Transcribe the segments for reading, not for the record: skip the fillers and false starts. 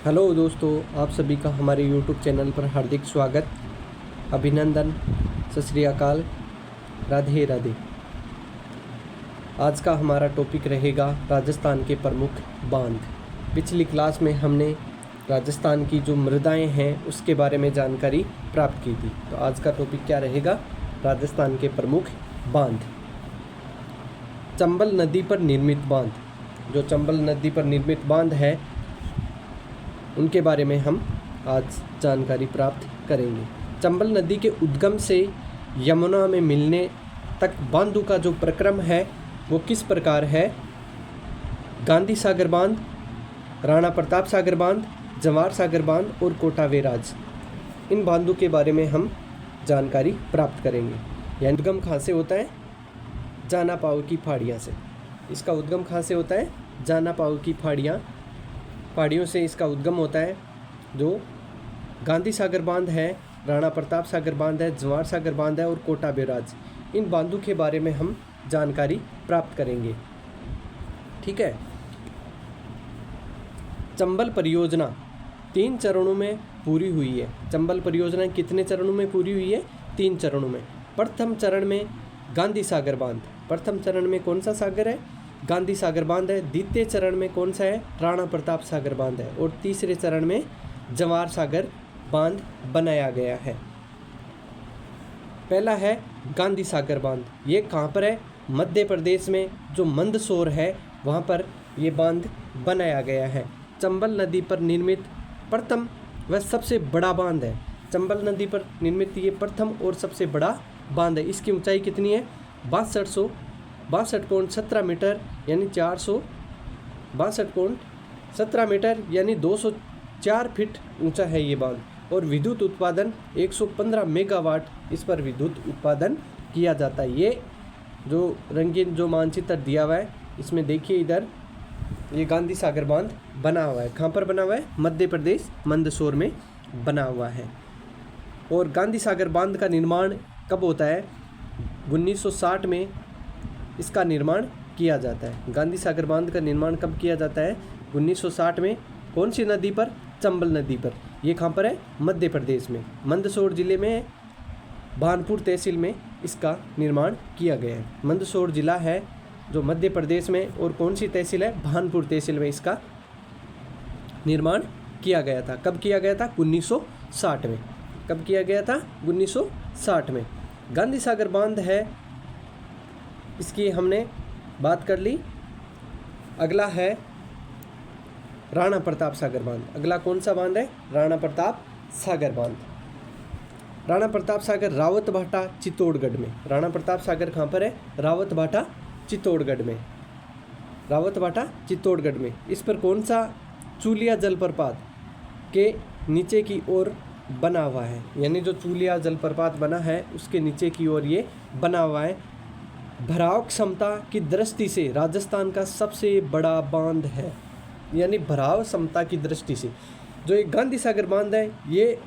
Hello दोस्तों, आप सभी का हमारे YouTube चैनल पर हार्दिक स्वागत, अभिनंदन, सत श्री अकाल, राधे राधे। आज का हमारा टॉपिक रहेगा राजस्थान के प्रमुख बांध। पिछली क्लास में हमने राजस्थान की जो मृदाएं हैं उसके बारे में जानकारी प्राप्त की थी। तो आज का टॉपिक क्या रहेगा? राजस्थान के प्रमुख बांध। चंबल नदी पर निर्मित बांध। जो चंबल नदी पर निर्मित बांध है उनके बारे में हम आज जानकारी प्राप्त करेंगे। चंबल नदी के उद्गम से यमुना में मिलने तक बांधों का जो प्रक्रम है वो किस प्रकार है? गांधी सागर बांध, राणा प्रताप सागर बांध, जवाहर सागर बांध और कोटा बैराज, इन बांधों के बारे में हम जानकारी प्राप्त करेंगे। यह उद्गम कहाँ से होता है? जाना पाव की पहाड़ियाँ से। इसका उद्गम कहाँ से होता है? जाना पाव की पहाड़ियों से इसका उद्गम होता है। जो गांधी सागर बांध है, राणा प्रताप सागर बांध है, जवाहर सागर बांध है और कोटा बैराज, इन बांधों के बारे में हम जानकारी प्राप्त करेंगे। ठीक है। चंबल परियोजना 3 चरणों में पूरी हुई है। चंबल परियोजना कितने चरणों में पूरी हुई है? 3 चरणों में। प्रथम चरण में गांधी सागर बांध। प्रथम चरण में कौन सा सागर है? गांधी सागर बांध है। द्वितीय चरण में कौन सा है? राणा प्रताप सागर बांध है। और तीसरे चरण में जवाहर सागर बांध बनाया गया है। पहला है गांधी सागर बांध। ये कहाँ पर है? मध्य प्रदेश में जो मंदसौर है वहाँ पर ये बांध बनाया गया है। चंबल नदी पर निर्मित प्रथम व सबसे बड़ा बांध है। चंबल नदी पर निर्मित ये प्रथम और सबसे बड़ा बांध है। इसकी ऊंचाई कितनी है? 62.17 मीटर यानी 462.17 मीटर यानी 204 फीट ऊंचा है ये बांध। और विद्युत उत्पादन 115 मेगावाट इस पर विद्युत उत्पादन किया जाता है। ये जो रंगीन जो मानचित्र दिया हुआ है इसमें देखिए, इधर ये गांधी सागर बांध बना हुआ है। कहाँ पर बना हुआ है? मध्य प्रदेश मंदसौर में बना हुआ है। और गांधी सागर बांध का निर्माण कब होता है? 1960 में इसका निर्माण किया जाता है। गांधी सागर बांध का निर्माण कब किया जाता है? 1960 में। कौन सी नदी पर? चंबल नदी पर। ये कहाँ पर है? मध्य प्रदेश में, मंदसौर जिले में, भानपुर तहसील में इसका निर्माण किया गया है। मंदसौर जिला है जो मध्य प्रदेश में, और कौन सी तहसील है? भानपुर तहसील में इसका निर्माण किया गया था। कब किया गया था? 1960 में। कब किया गया था? 1960 में। गांधी सागर बांध है, इसकी हमने बात कर ली। अगला है राणा प्रताप सागर बांध। अगला कौन सा बांध है? राणा प्रताप सागर बांध। राणा प्रताप सागर रावतभाटा चित्तौड़गढ़ में। राणा प्रताप सागर कहाँ पर है? रावतभाटा चित्तौड़गढ़ में। रावतभाटा चित्तौड़गढ़ में। इस पर कौन सा चूलिया जलप्रपात के नीचे की ओर बना हुआ है? यानी जो चूलिया जलप्रपात बना है उसके नीचे की ओर ये बना हुआ है। भराव क्षमता की दृष्टि से राजस्थान का सबसे बड़ा बांध है। यानी भराव क्षमता की दृष्टि से जो एक गांधी सागर बांध है ये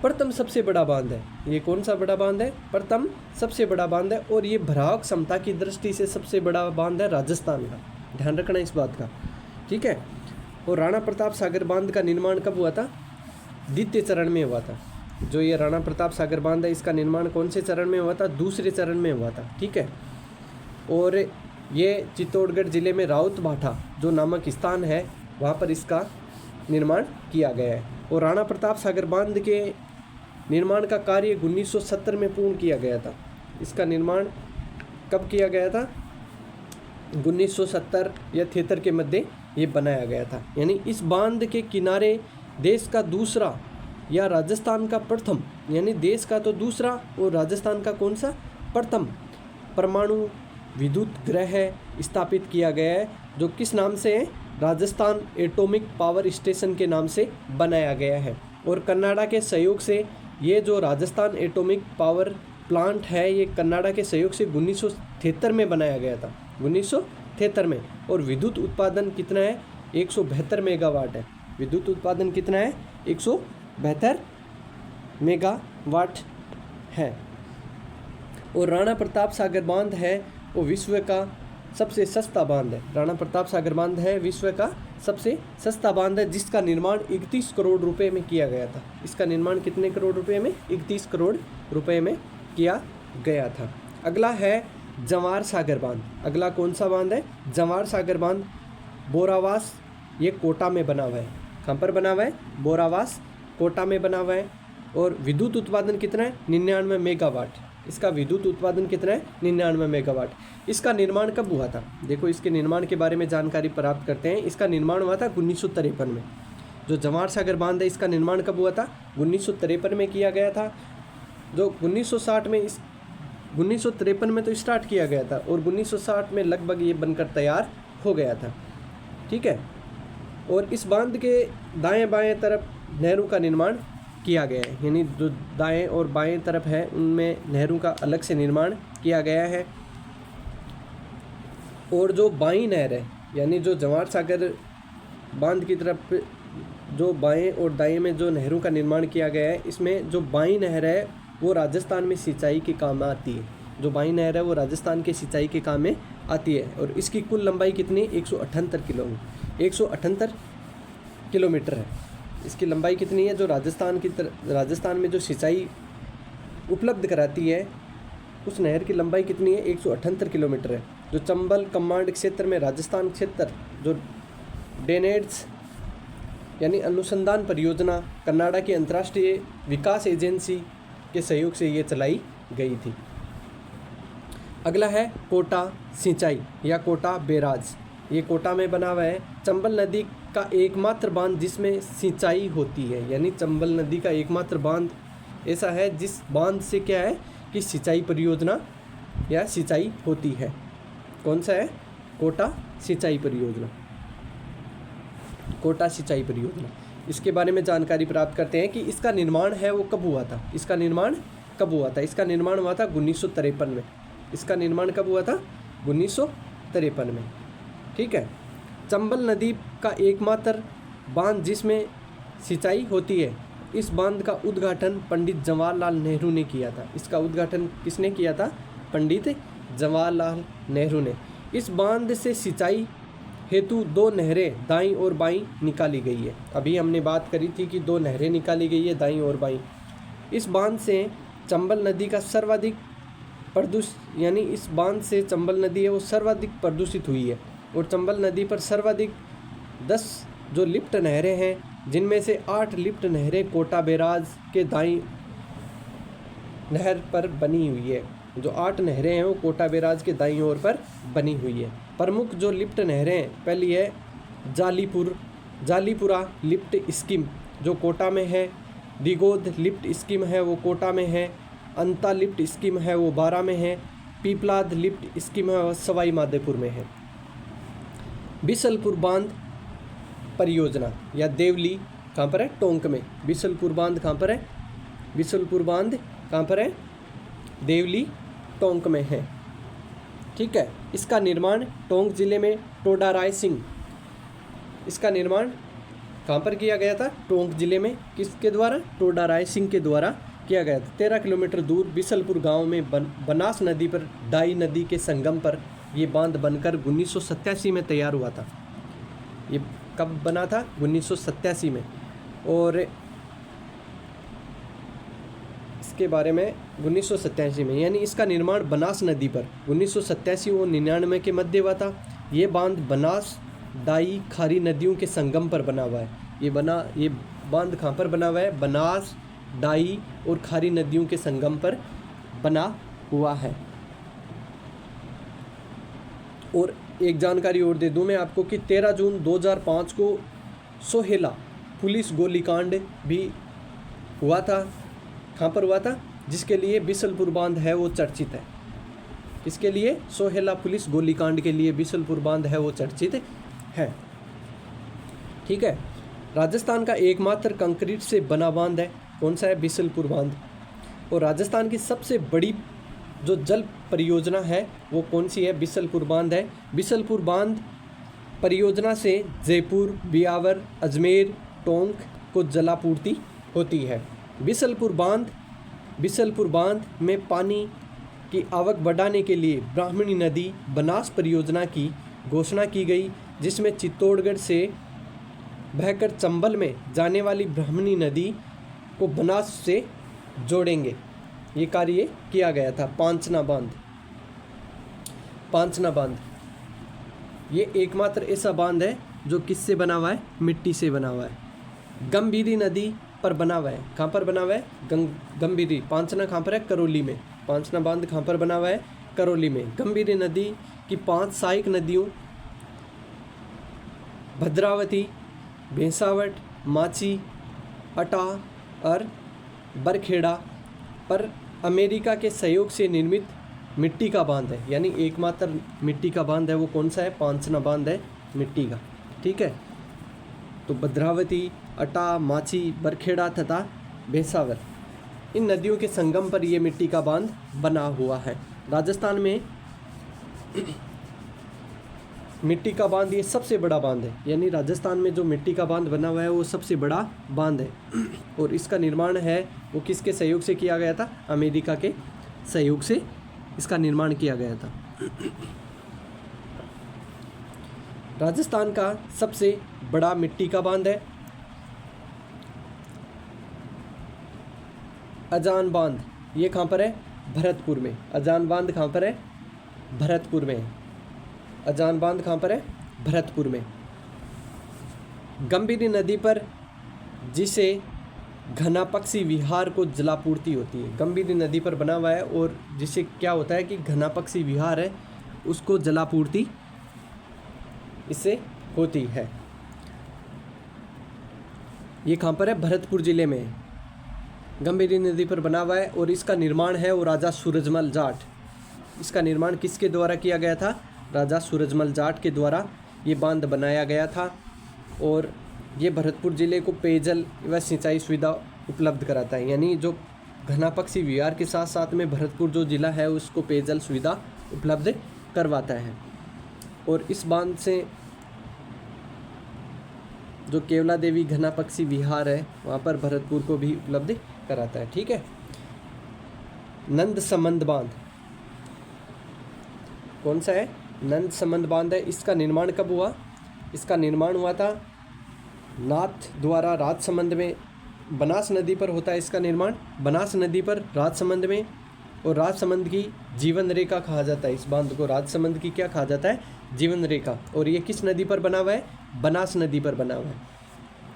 प्रथम सबसे बड़ा बांध है। ये कौन सा बड़ा बांध है? प्रथम सबसे बड़ा बांध है। और ये भराव क्षमता की दृष्टि से सबसे बड़ा बांध है राजस्थान का। ध्यान रखना इस बात का। ठीक है। और राणा प्रताप सागर बांध का निर्माण कब हुआ था? द्वितीय चरण में हुआ था। जो ये राणा प्रताप सागर बांध है इसका निर्माण कौन से चरण में हुआ था? दूसरे चरण में हुआ था। ठीक है। और ये चित्तौड़गढ़ जिले में रावतभाटा जो नामक स्थान है वहाँ पर इसका निर्माण किया गया है। और राणा प्रताप सागर बांध के निर्माण का कार्य 1970 में पूर्ण किया गया था। इसका निर्माण कब किया गया था? 1970 या 73 के मध्य ये बनाया गया था। यानी इस बांध के किनारे देश का दूसरा या राजस्थान का प्रथम, यानी देश का तो दूसरा और राजस्थान का कौन सा? प्रथम परमाणु विद्युत ग्रह स्थापित किया गया है। जो किस नाम से है? राजस्थान एटॉमिक पावर स्टेशन के नाम से बनाया गया है। और कनाडा के सहयोग से ये जो राजस्थान एटॉमिक पावर प्लांट है ये कनाडा के सहयोग से 1973 में बनाया गया था। 1973 में। और विद्युत उत्पादन कितना है? 172 मेगावाट है। विद्युत उत्पादन कितना है? 172 मेगावाट है। और राणा प्रताप सागर बांध है वो विश्व का सबसे सस्ता बांध है। राणा प्रताप सागर बांध है विश्व का सबसे सस्ता बांध है, जिसका निर्माण 31 करोड़ रुपए में किया गया था। इसका निर्माण कितने करोड़ रुपए में? 31 करोड़ रुपए में किया गया था। अगला है जवार सागर बांध। अगला कौन सा बांध है? जवार सागर बांध। बोरावास, ये कोटा में बना हुआ है। कहाँ पर बना हुआ है? बोरावास, कोटा में बना हुआ है। और विद्युत उत्पादन कितना है? 99 मेगावाट। इसका विद्युत उत्पादन कितना है? 99 मेगावाट। इसका निर्माण कब हुआ था? देखो, इसके निर्माण के बारे में जानकारी प्राप्त करते हैं। इसका निर्माण हुआ था 1953 में। जो जवार सागर बांध है, इसका निर्माण कब हुआ था? 1953 में किया गया था। जो 1960 में 1953 में तो स्टार्ट किया गया था और 1960 में लगभग ये बनकर तैयार हो गया था। ठीक है। और इस बांध के दाएं बाएं तरफ नहरों का निर्माण किया गया है, यानी जो दाएं और बाएं तरफ है उनमें नहरों का अलग से निर्माण किया गया है। और जो बाईं नहर है, यानी जो जवार सागर बांध की तरफ जो बाएं और दाएं में जो नहरों का निर्माण किया गया है, इसमें जो बाईं नहर है वो राजस्थान में सिंचाई के काम आती है। जो बाईं नहर है वो राजस्थान के सिंचाई के काम में आती है। और इसकी कुल लंबाई कितनी? 178 किलोमीटर है। इसकी लंबाई कितनी है? जो राजस्थान में जो सिंचाई उपलब्ध कराती है उस नहर की लंबाई कितनी है? 178 किलोमीटर है। जो चंबल कमांड क्षेत्र में राजस्थान क्षेत्र जो डेनेड्स यानी अनुसंधान परियोजना कनाडा की अंतर्राष्ट्रीय विकास एजेंसी के सहयोग से ये चलाई गई थी। अगला है कोटा सिंचाई या कोटा बैराज। ये कोटा में बना हुआ है। चंबल नदी का एकमात्र बांध जिसमें सिंचाई होती है, यानी चंबल नदी का एकमात्र बांध ऐसा है जिस बांध से क्या है कि सिंचाई परियोजना या सिंचाई होती है। कौन सा है? कोटा सिंचाई परियोजना। कोटा सिंचाई परियोजना। इसके बारे में जानकारी प्राप्त करते हैं कि इसका निर्माण है वो कब हुआ था। इसका निर्माण कब हुआ था? इसका निर्माण हुआ था 1953 में। इसका निर्माण कब हुआ था? 1953 में। ठीक है। चंबल नदी का एकमात्र बांध जिसमें सिंचाई होती है, इस बांध का उद्घाटन पंडित जवाहरलाल नेहरू ने किया था। इसका उद्घाटन किसने किया था? पंडित जवाहरलाल नेहरू ने। इस बांध से सिंचाई हेतु 2 नहरें दाईं और बाईं निकाली गई है। अभी हमने बात करी थी कि 2 नहरें निकाली गई है दाईं और बाईं। इस बांध से चंबल नदी का सर्वाधिक यानी इस बांध से चंबल नदी है वो सर्वाधिक प्रदूषित हुई है। और चंबल नदी पर सर्वाधिक 10 जो लिफ्ट नहरें हैं, जिनमें से 8 लिफ्ट नहरें कोटा बैराज के दाईं नहर पर बनी हुई है। जो 8 नहरें हैं वो कोटा बैराज के दाईं ओर पर बनी हुई है। प्रमुख जो लिफ्ट नहरें, पहली है जालीपुरा लिफ्ट स्कीम जो कोटा में है। दिगोद लिफ्ट स्कीम है वो कोटा में है। अंता लिफ्ट स्कीम है वो बारा में है। पीपलाद लिफ्ट स्कीम है वो सवाई माधोपुर में है। बिसलपुर बांध परियोजना या देवली कहाँ पर है? टोंक में। बिसलपुर बांध कहाँ पर है? बिसलपुर बांध कहाँ पर है? देवली टोंक में है। ठीक है। इसका निर्माण टोंक जिले में टोडाराय सिंह, इसका निर्माण कहाँ पर किया गया था? टोंक जिले में। किसके द्वारा? टोडाराय सिंह के द्वारा किया गया था। 13 किलोमीटर दूर बिसलपुर गांव में बनास नदी पर डाई नदी के संगम पर ये बांध बनकर 1987 में तैयार हुआ था। ये कब बना था? 1987 में। और इसके बारे में 1987 में, यानी इसका निर्माण बनास नदी पर 1987 और 99 के मध्य हुआ था। ये बांध बनास डाई खारी नदियों के संगम पर बना हुआ है। ये बांध कहाँ पर बना हुआ है? बनास डाई और खारी नदियों के संगम पर बना हुआ है। और एक जानकारी और दे दूं मैं आपको कि 13 जून 2005 को सोहेला पुलिस गोलीकांड भी हुआ था। कहाँ पर हुआ था? जिसके लिए बिसलपुर बांध है वो चर्चित है। इसके लिए सोहेला पुलिस गोलीकांड के लिए बिसलपुर बांध है वो चर्चित है। ठीक है। राजस्थान का एकमात्र कंक्रीट से बना बांध है। कौन सा है? बिसलपुर बांध। और राजस्थान की सबसे बड़ी जो जल परियोजना है वो कौन सी है? बिसलपुर बांध है। बिसलपुर बांध परियोजना से जयपुर, बियावर, अजमेर, टोंक को जलापूर्ति होती है। बिसलपुर बांध में पानी की आवक बढ़ाने के लिए ब्राह्मणी नदी बनास परियोजना की घोषणा की गई, जिसमें चित्तौड़गढ़ से बहकर चंबल में जाने वाली ब्राह्मणी नदी को बनास से जोड़ेंगे। ये कार्य किया गया था। पांचना बांध ये एकमात्र ऐसा बांध है जो किससे बना हुआ है? मिट्टी से बना हुआ है। गंभीरी नदी पर बना हुआ है। कहाँ पर बना हुआ है? गंभीरी। पांचना कहाँ पर है? करौली में। पांचना बांध कहाँ पर बना हुआ है? करौली में। गंभीरी नदी की 5 सहायक नदियों भद्रावती, भैंसावट, माची, अटा और बरखेड़ा पर अमेरिका के सहयोग से निर्मित मिट्टी का बांध है। यानी एकमात्र मिट्टी का बांध है वो कौन सा है? पांचना बांध है मिट्टी का। ठीक है, तो भद्रावती, अटा, माची, बरखेड़ा तथा भैंसावर, इन नदियों के संगम पर ये मिट्टी का बांध बना हुआ है। राजस्थान में मिट्टी का बांध ये सबसे बड़ा बांध है। यानी राजस्थान में जो मिट्टी का बांध बना हुआ है वो सबसे बड़ा बांध है। और इसका निर्माण है वो किसके सहयोग से किया गया था? अमेरिका के सहयोग से इसका निर्माण किया गया था। राजस्थान का सबसे बड़ा मिट्टी का बांध है अजान बांध। ये कहाँ पर है? भरतपुर में। अजान बांध कहाँ पर है? भरतपुर में। अजान बांध कहाँ पर है? भरतपुर में। गंभीरी नदी पर जिसे घनापक्षी विहार को जलापूर्ति होती है। गंभीरी नदी पर बना हुआ है और जिसे क्या होता है कि घनापक्षी विहार है उसको जलापूर्ति इससे होती है। ये कहाँ पर है? भरतपुर जिले में गंभीरी नदी पर बना हुआ है और इसका निर्माण है वो राजा सूरजमल जाट। इसका निर्माण किसके द्वारा किया गया था? राजा सूरजमल जाट के द्वारा ये बांध बनाया गया था। और ये भरतपुर जिले को पेयजल व सिंचाई सुविधा उपलब्ध कराता है। यानी जो घनापक्षी विहार के साथ साथ में भरतपुर जो जिला है उसको पेयजल सुविधा उपलब्ध करवाता है। और इस बांध से जो केवला देवी घनापक्षी विहार है वहाँ पर भरतपुर को भी उपलब्ध कराता है। ठीक है, नंद संबंध बांध कौन सा है? नंद संबंध बांध है। इसका निर्माण कब हुआ? इसका निर्माण हुआ था नाथ द्वारा राजसमंद में। बनास नदी पर होता है इसका निर्माण, बनास नदी पर राजसमंद में। और राजसमंद की जीवन रेखा कहा जाता है इस बांध को। राजसमंद की क्या कहा जाता है? जीवन रेखा। और ये किस नदी पर बना हुआ है? बनास नदी पर बना हुआ है।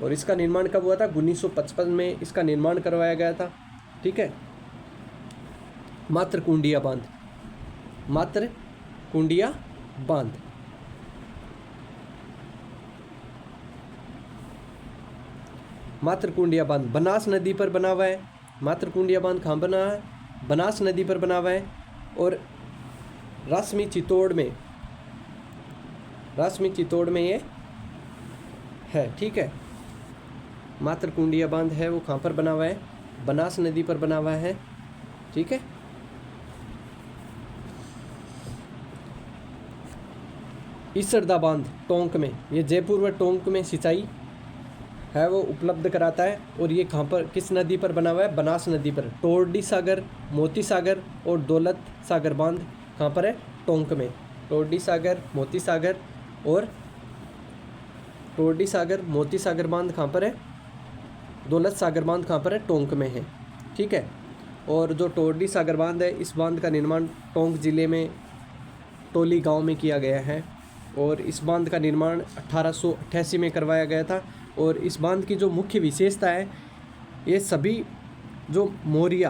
और इसका निर्माण कब हुआ था? 1955 में इसका निर्माण करवाया गया था। ठीक है, मातरकुंडिया बांध। मातरकुंडिया बांध मातरकुंडिया बांध बनास नदी पर बना हुआ है। मातरकुंडिया बांध कहाँ बना है? बनास नदी पर बना हुआ है। और रासमी चित्तौड़ में ये है। ठीक है, मातरकुंडिया बांध है वो कहाँ पर बना हुआ है? बनास नदी पर बना हुआ है। ठीक है, ईसरदा बांध टोंक में, ये जयपुर व टोंक में सिंचाई है वो उपलब्ध कराता है। और ये कहाँ पर, किस नदी पर बना हुआ है? बनास नदी पर। टोरडी सागर, मोती सागर और दौलत सागर बांध कहाँ पर है? टोंक में। टोरडी सागर, मोती सागर और टोरडी सागर, मोती सागर बांध कहाँ पर है? दौलत सागर बांध कहाँ पर है? टोंक में है। ठीक है, और जो टोरडी सागर बांध है इस बांध का निर्माण टोंक जिले में टोली गांव में किया गया है। और इस बांध का निर्माण 1888 में करवाया गया था। और इस बांध की जो मुख्य विशेषता है, ये सभी जो मोरिया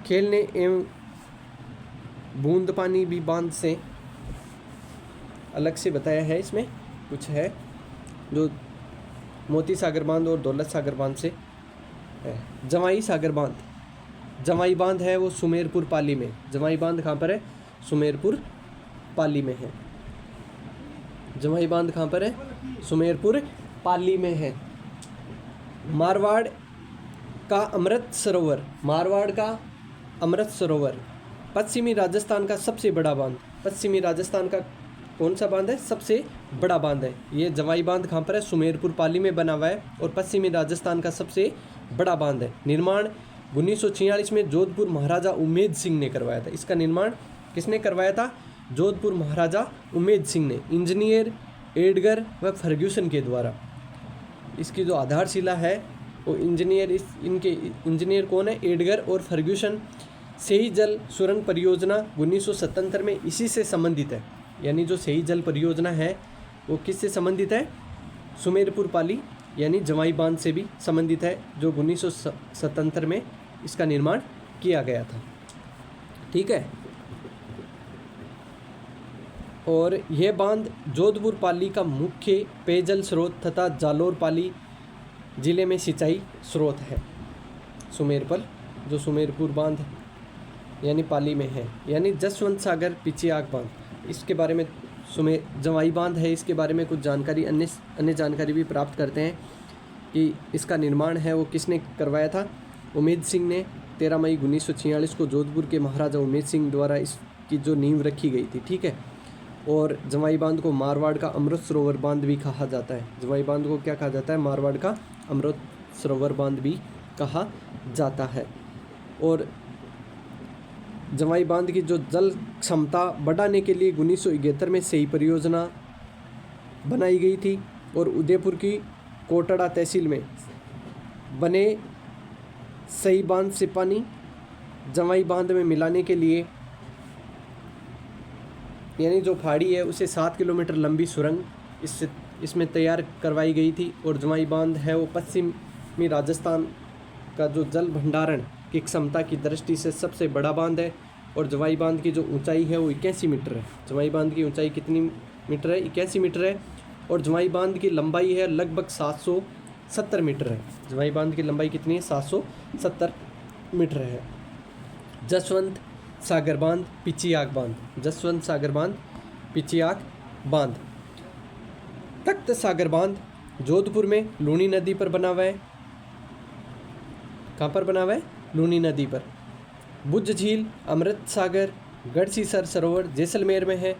खेलने एवं बूंद पानी भी बांध से अलग से बताया है। इसमें कुछ है जो मोती सागर बांध और दौलत सागर बांध से है। जवाई सागर बांध, जवाई बांध है वो सुमेरपुर पाली में। जवाई बांध कहाँ पर है? सुमेरपुर पाली में है। जवाई बांध कहाँ पर है? सुमेरपुर पाली में है। मारवाड़ का अमृत सरोवर, मारवाड़ का अमृत सरोवर पश्चिमी राजस्थान का सबसे बड़ा बांध। पश्चिमी राजस्थान का कौन सा बांध है? सबसे बड़ा बांध है ये। जवाई बांध कहाँ पर है? सुमेरपुर पाली में बना हुआ है और पश्चिमी राजस्थान का सबसे बड़ा बांध है। निर्माण 1946 में जोधपुर महाराजा उमेद सिंह ने करवाया था। इसका निर्माण किसने करवाया था? जोधपुर महाराजा उमेद सिंह ने, इंजीनियर एडगर व फर्ग्यूसन के द्वारा। इसकी जो आधारशिला है वो इनके इंजीनियर कौन है? एडगर और फर्ग्यूसन। सही जल सुरंग परियोजना 1977 में इसी से संबंधित है। यानी जो सही जल परियोजना है वो किससे संबंधित है? सुमेरपुर पाली यानी जवाई बांध से भी संबंधित है, जो 1977 में इसका निर्माण किया गया था। ठीक है। और यह बांध जोधपुर पाली का मुख्य पेयजल स्रोत तथा जालोर पाली जिले में सिंचाई स्रोत है। सुमेरपुर बांध यानी पाली में है। यानी जसवंत सागर पिचियाग बांध, इसके बारे में जवाई बांध है, इसके बारे में कुछ जानकारी अन्य जानकारी भी प्राप्त करते हैं कि इसका निर्माण है वो किसने करवाया था? उमेद सिंह ने। 13 मई 1946 को जोधपुर के महाराजा उमेद सिंह द्वारा इसकी जो नींव रखी गई थी। ठीक है। और जवाई बांध को मारवाड़ का अमृत सरोवर बांध भी कहा जाता है। जवाई बांध को क्या कहा जाता है? मारवाड़ का अमृत सरोवर बांध भी कहा जाता है। और जवाई बांध की जो जल क्षमता बढ़ाने के लिए 1971 में सही परियोजना बनाई गई थी। और उदयपुर की कोटड़ा तहसील में बने सही बांध से पानी जवाई बांध में मिलाने के लिए, यानी जो पहाड़ी है उसे 7 किलोमीटर लंबी सुरंग इसमें तैयार करवाई गई थी। और जवाई बांध है वो पश्चिमी राजस्थान का जो जल भंडारण की क्षमता की दृष्टि से सबसे बड़ा बांध है। और जवाई बांध की जो ऊंचाई है वो 81 मीटर है। जवाई बांध की ऊंचाई कितनी मीटर है? 81 मीटर है। और जवाई बांध की लंबाई है लगभग 770 मीटर है। जवाई बांध की लंबाई कितनी है? 770 मीटर है। जसवंत सागर बांध पिचियाग बांध, जसवंत सागर बांध पिचियाग बांध। तख्त सागर बांध जोधपुर में लूनी नदी पर बना हुआ है। कहाँ पर बना हुआ है? लूनी नदी पर। बुद्ध झील, अमृत सागर, गढ़सीसर सरोवर जैसलमेर में है।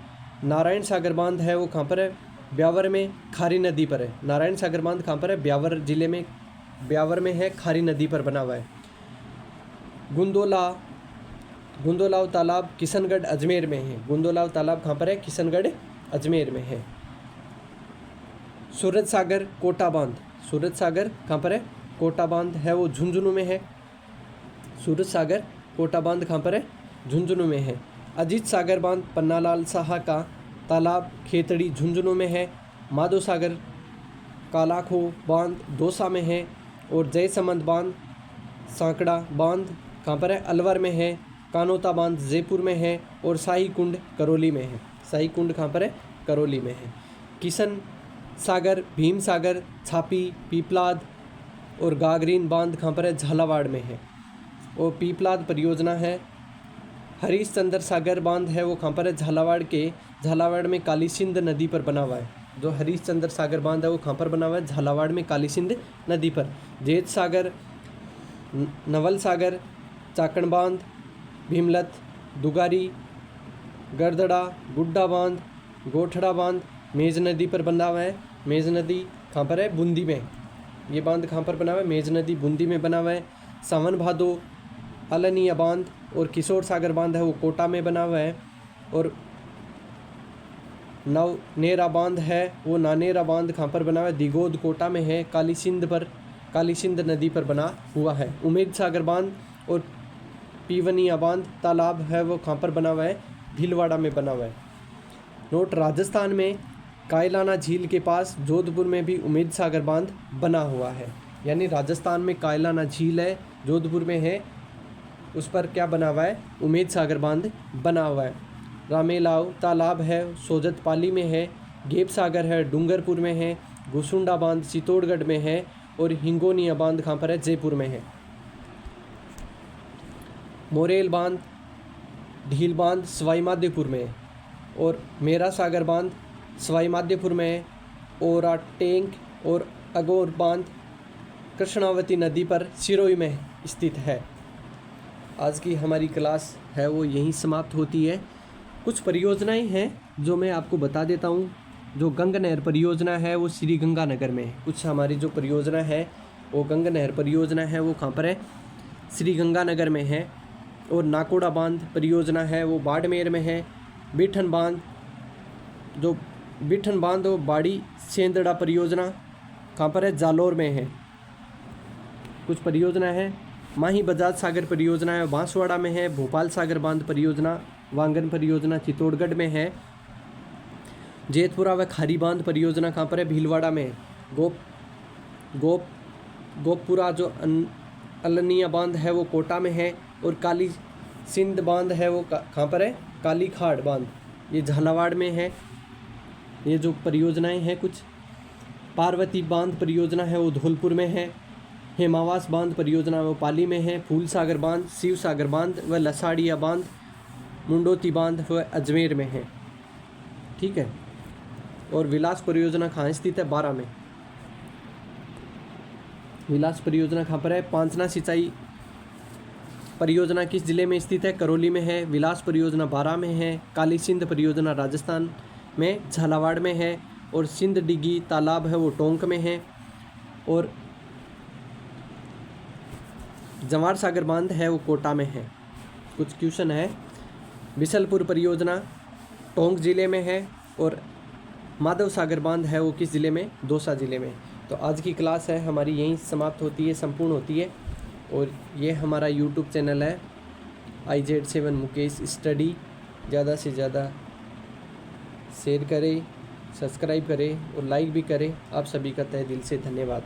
नारायण सागर बांध है वो कहाँ पर है? ब्यावर में, खारी नदी पर है। नारायण सागर बांध कहाँ पर है? ब्यावर जिले में, ब्यावर में है, खारी नदी पर बना हुआ है। गुंदोलाव तालाब किशनगढ़ अजमेर में है। गुंदोलाव तालाब कहाँ पर है? किशनगढ़ अजमेर में है। सूरज सागर कोटा बांध, सूरज सागर कहाँ पर है? कोटा बांध है वो झुंझुनू में है। सूरज सागर कोटा बांध कहाँ पर है? झुंझुनू में है। अजीत सागर बांध पन्नालाल साहा का तालाब खेतड़ी झुंझुनू में है। माधो सागर कालाखो बांध दौसा में है। और जयसमंद बांध सांकड़ा बांध कहाँ पर है? अलवर में है। कानोता बांध जयपुर में है। और शाही कुंड करौली में है। शाही कुंड कहाँ पर है? करौली में है। किशन सागर, भीम सागर, छापी, पीपलाद और गागरीन बांध कहाँ पर है? झालावाड़ में है। और पीपलाद परियोजना है। हरीश चंद्र सागर बांध है वो कहाँ पर है? झालावाड़ में काली सिंध नदी पर बना हुआ है। जो हरीश चंद्र सागर बांध है वो कहाँ पर बना हुआ है? झालावाड़ में काली सिंध नदी पर। जेत सागर, नवल सागर, चाकण बांध, भीमलत, दुगारी, गरदड़ा, गुड्डा बांध, गोठड़ा बांध मेज नदी पर बना हुआ है। मेज नदी कहाँ पर है? बूंदी में। ये बांध कहाँ पर बना हुआ है? मेज नदी बूंदी में बना हुआ है। सावन भादो अलनिया बांध और किशोर सागर बांध है वो कोटा में बना हुआ है। और नवनेरा बांध है वो नानेरा बांध कहाँ पर बना हुआ है? दिगोद कोटा में है। काली सिंध नदी पर बना हुआ है। उमेद सागर बांध और पीवनिया बांध तालाब है वो कहाँ पर बना हुआ है? भीलवाड़ा में बना हुआ है। नोट, राजस्थान में कायलाना झील के पास जोधपुर में भी उमेद सागर बांध बना हुआ है। यानी राजस्थान में कायलाना झील है, जोधपुर में है, उस पर क्या बना हुआ है? उमेद सागर बांध बना हुआ है। रामेलाव तालाब है सोजत पाली में है। गेप सागर है डूंगरपुर में है। गुसुंडा बांध चित्तौड़गढ़ में है। और हिंगोनिया बांध कहाँ पर है? जयपुर में है। मोरेल बांध, ढील बांध सवाई माधोपुर में है। और मेरा सागर बांध सवाई माधोपुर में है। ओरा टेंक और अगोर बांध कृष्णावती नदी पर सिरोही में स्थित है। आज की हमारी क्लास है वो यहीं समाप्त होती है। कुछ परियोजनाएं हैं जो मैं आपको बता देता हूँ। जो गंगा नहर परियोजना है वो श्री गंगानगर में है। कुछ हमारी जो परियोजना है वो गंगा नहर परियोजना है वो कहाँ पर है? श्रीगंगानगर में है। और नाकोड़ा बांध परियोजना है वो बाड़मेर में है। बिठन बांध और बाड़ी सेंदड़ा परियोजना कहाँ पर है? जालोर में है। कुछ परियोजना है। माही बजाज सागर परियोजना है बांसवाड़ा में है। भोपाल सागर बांध परियोजना वांगन परियोजना चित्तौड़गढ़ में है। जेतपुरा व खारी बांध परियोजना कहाँ पर है? भीलवाड़ा में है। गोपपुरा जो अलनिया बांध है वो कोटा में है। और काली सिंध बांध है वो कहाँ पर है? काली खाड़ बांध, ये झालावाड़ में है। ये जो परियोजनाएं हैं कुछ। पार्वती बांध परियोजना है वो धौलपुर में है। हेमावास बांध परियोजना वो पाली में है। फूल सागर बांध, शिव सागर बांध व लसाड़िया बांध, मुंडोती बांध व अजमेर में है। ठीक है। और विलास परियोजना कहाँ स्थित है? बारा में। विलास परियोजना कहाँ पर है? पांचना सिंचाई परियोजना किस जिले में स्थित है? करौली में है। विलास परियोजना बारा में है। काली सिंध परियोजना राजस्थान में झालावाड़ में है। और सिंध डिगी तालाब है वो टोंक में है। और जवार सागर बांध है वो कोटा में है। कुछ क्वेश्चन है। बिसलपुर परियोजना टोंक जिले में है। और माधव सागर बांध है वो किस जिले में? दौसा जिले में। तो आज की क्लास है हमारी यहीं समाप्त होती है, संपूर्ण होती है। और ये हमारा यूट्यूब चैनल है IZ7 मुकेश स्टडी। ज़्यादा से ज़्यादा शेयर करें, सब्सक्राइब करें और लाइक भी करें। आप सभी का तहे दिल से धन्यवाद।